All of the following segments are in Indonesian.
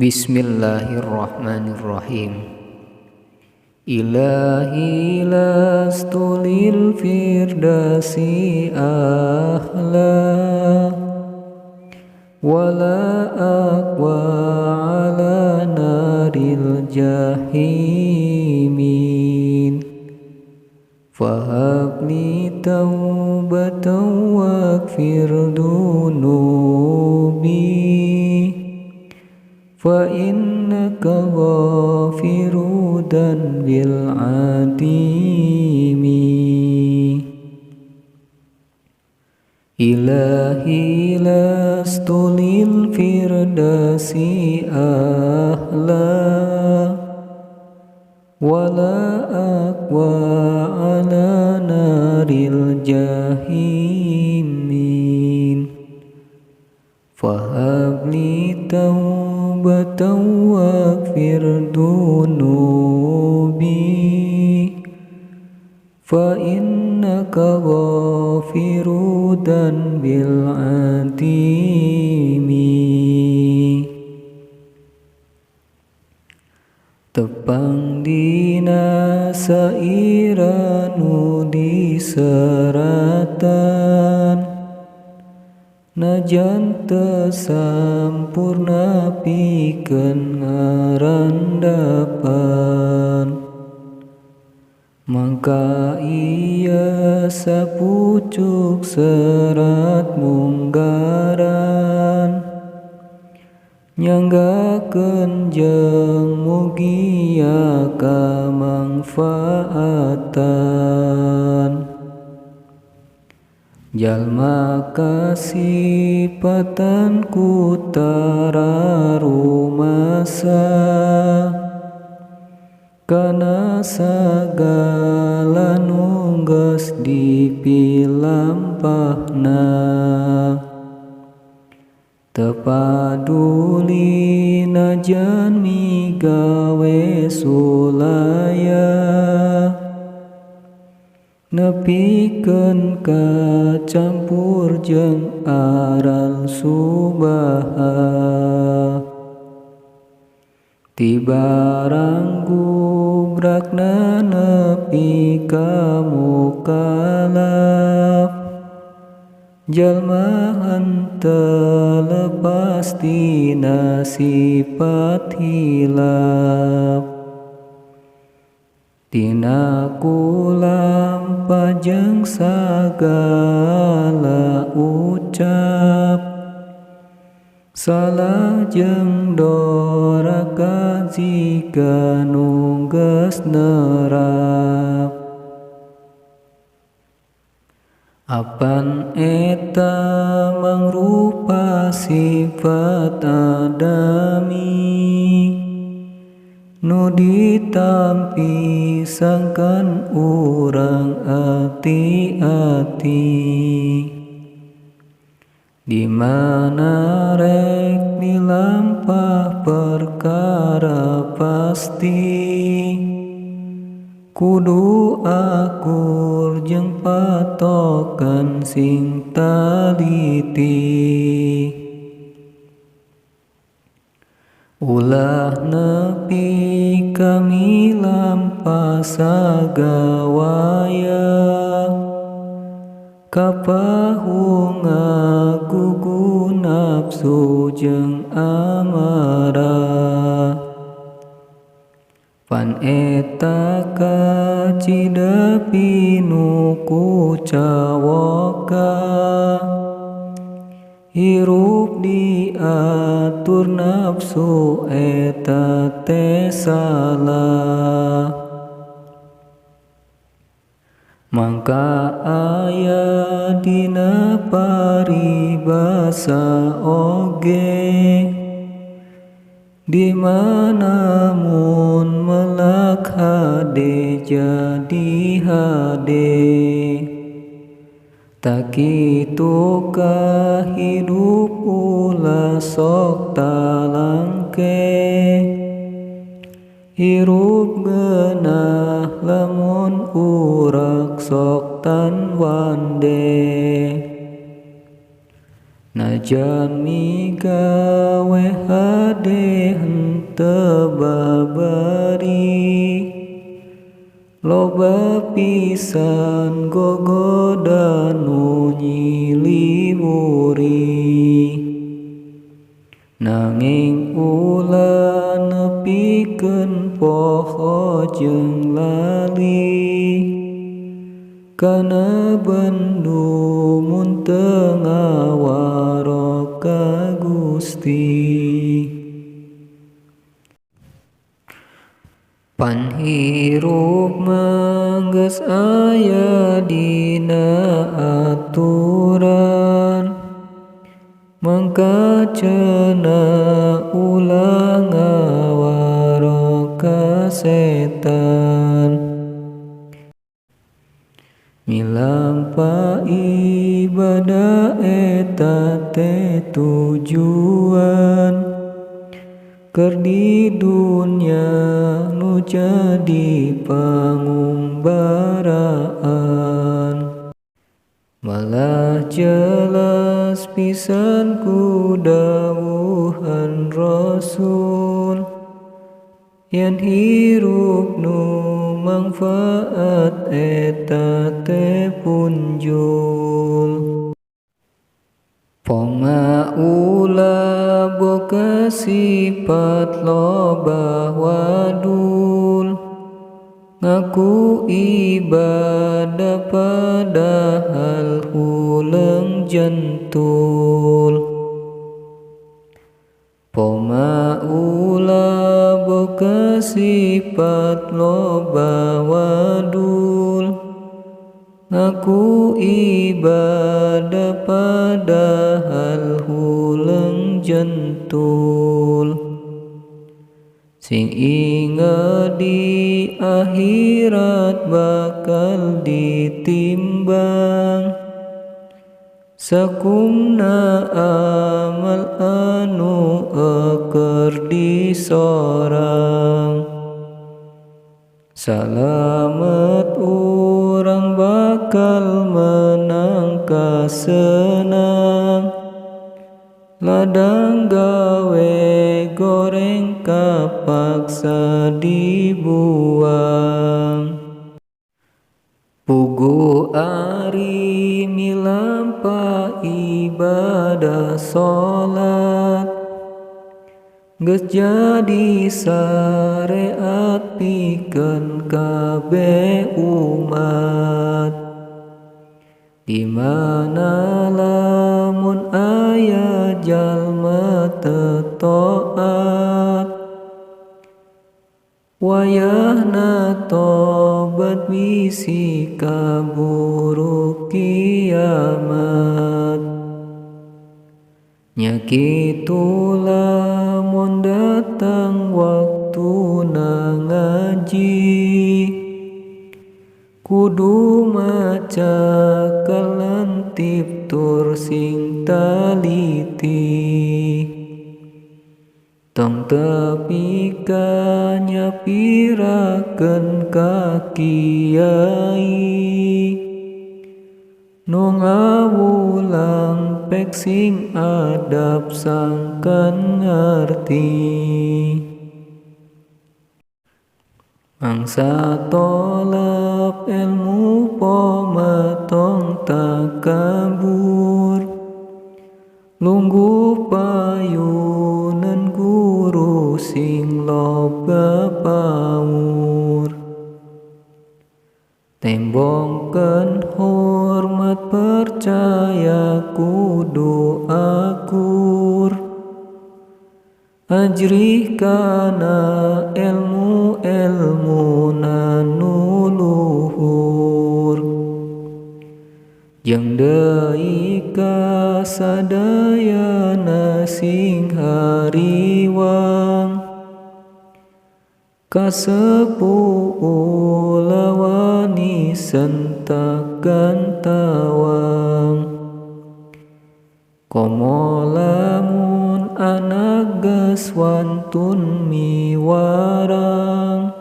Bismillahirrahmanirrahim. Ilahi lastu lil firdasi ahla wala aqwa ala naril jahimin fahabli taubatan waghfir dunubi fa innaka ghafiru danbil adimi. Ilahi lastu lil firdasi ahla wala aqwa ala naril jahimin fahabli taubatan waghfir dunubi fa innaka ghafiru danbil adimi. Tepang dina sairanu diseratan najan teu sampurna pikeun ngarandapan mangka ieu sapucuk serat munggaran nyanggakeun jeung mugia kamanfaatan jalma kasipatan ku tararumasa kana sagala nu geus dipilampahna teu paduli najan migawe sulaya nepikeun kacampur jeung aran subaha tibarang gubrakna nepi ka mukalaf jalma henteu lepas tina sifat hilaf tina kulampa jeung sagala ucap salah jeung doraka jika nu geus nerap apan eta mangrupa sifat adami nu ditampi sangkan urang ati-ati di mana rek dilampah perkara pasti kudu akur jeung patokan sing taliti ulah nepi kami lampah sagawaya kapahunga gugu nafsu jeung amarah pan eta kacidepi nu kucawoka hirup diatur nafsu eta teh salah mangka aya dina paribasa oge di mana mun melak hade jadi hade tak kitu ka hidup ulah sok talangke hirup geunah lamun urak sok tan wande Najami gawe hade henteu babari, loba pisan gogoda nu nyiliwuri. Nanging ulah nepikeun poho jeung lali, kana bendu mun teu ngawaro ka Gusti. Panhirup manggeus aya dina aturan, mangka cenah ulah ngawaro ka setan. Milampa ibadah eta teh tujuan, keur di dunya nu jadi pangumbaraan. Malah jelas pisan ku dawuhan Rasul, yen hirup nu mangfaat eta teh punjul. Poma ulah boga sifat loba wadul, ngaku ibadah padahal huleng jentul. Poma ulah boga sifat loba wadul, ngaku ibadah padahal huleng jentul. Sing inget di akhirat bakal ditimbang, sakumna amal anu keur disorang. Salamet urang bakal menang kasenang, ladang gawe goreng kapaksa dibuang. Pugu ari milampa ibadah sholat, geus jadi syariat pikeun kabeh umat. Di mana lamun aya jalma teu taat, wayahna tobat bisi kaburu kiamat. Nya kitu lamun datang waktuna ngaji, kudu maca kelentip tur sing taliti. Tong tepika nyapirakeun ka kiai, nu ngawulang pek sing adab sangkan ngarti. Mangsa tolap ilmu poma tong takabur, lungguh payunan guru sing loba paur. Tembongkeun hormat percaya kudu akur, ajrih kana ilmu nu luhur. Jeung deui kasadayana sing hariwang, kasepuh ulah wani sentakan tawang. Komo lamun anak geus wantun miwarang,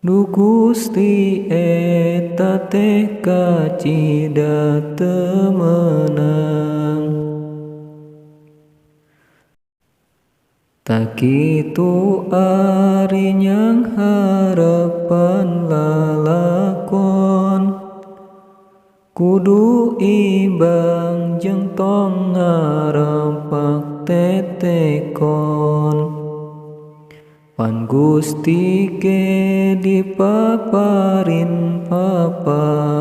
nu Gusti eta teh kacida teu meunang. takitu ari nyang harapan lalakon, kudu ibang jeung tong ngarepak tetekon. Pan Gusti ge dipaparin papagon,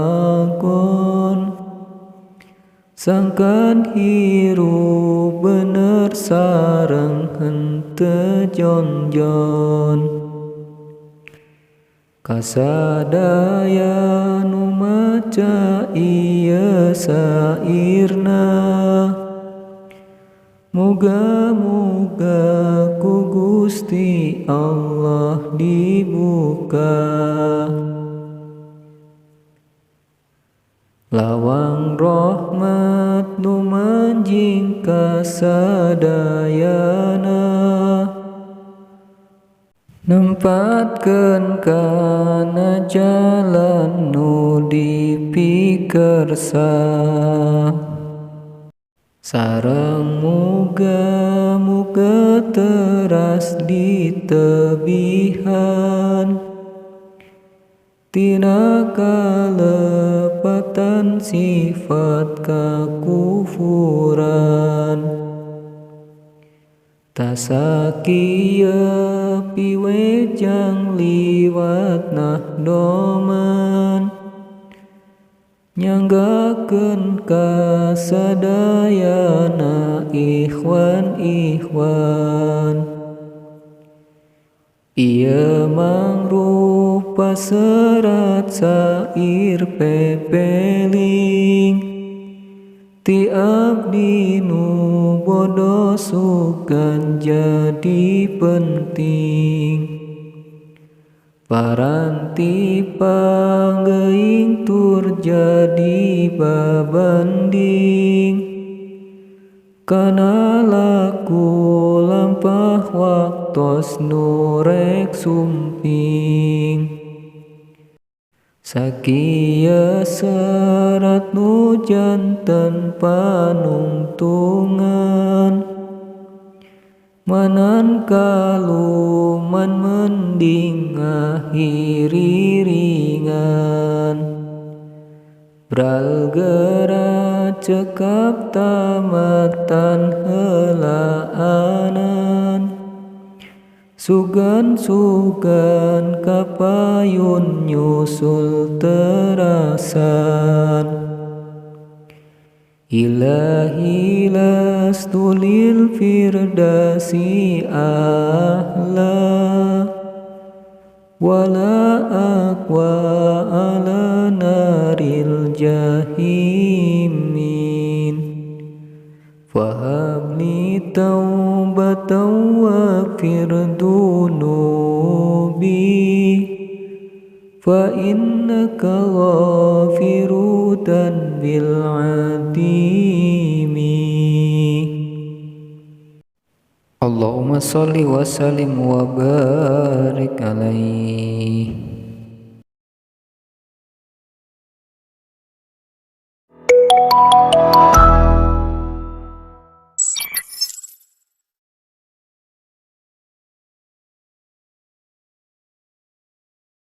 sangkan hirup bener sareng henteu jonjon. Kasadaya nu maca ieu sairna, muga-muga ku Gusti Allah dibuka lawang rahmat nu manjing kasadayana, nempatkeun kana jalan nu dipikersa, sareng muga-muga teras ditebihan tina kalepatan sifat kakufuran. Tasakieu piwejang liwat nahdoman, nyanggakeun kasadayana ikhwan-ikhwan. Ieu mangrupa serat sair pepeling ti abdi nu bodo sugan jadi penting. Paranti panggeuing tur jadi babanding, kana laku lampah waktos nu rek sumping. Sakieu serat nu janten panungtungan, manan kaluman mending ngakhiri ringan. Bral geura cekap tamatan helaanan, sugan-sugan kapayun nyusul terasan. Ilahi lastulil firdasi ahla, wala aqwa ala naril jahimin. Fahabli taubatan waghfir dunubi, fa innaka ghafiru dhanbil adimi. Allahumma sholli wa sallim wa barik alaihi.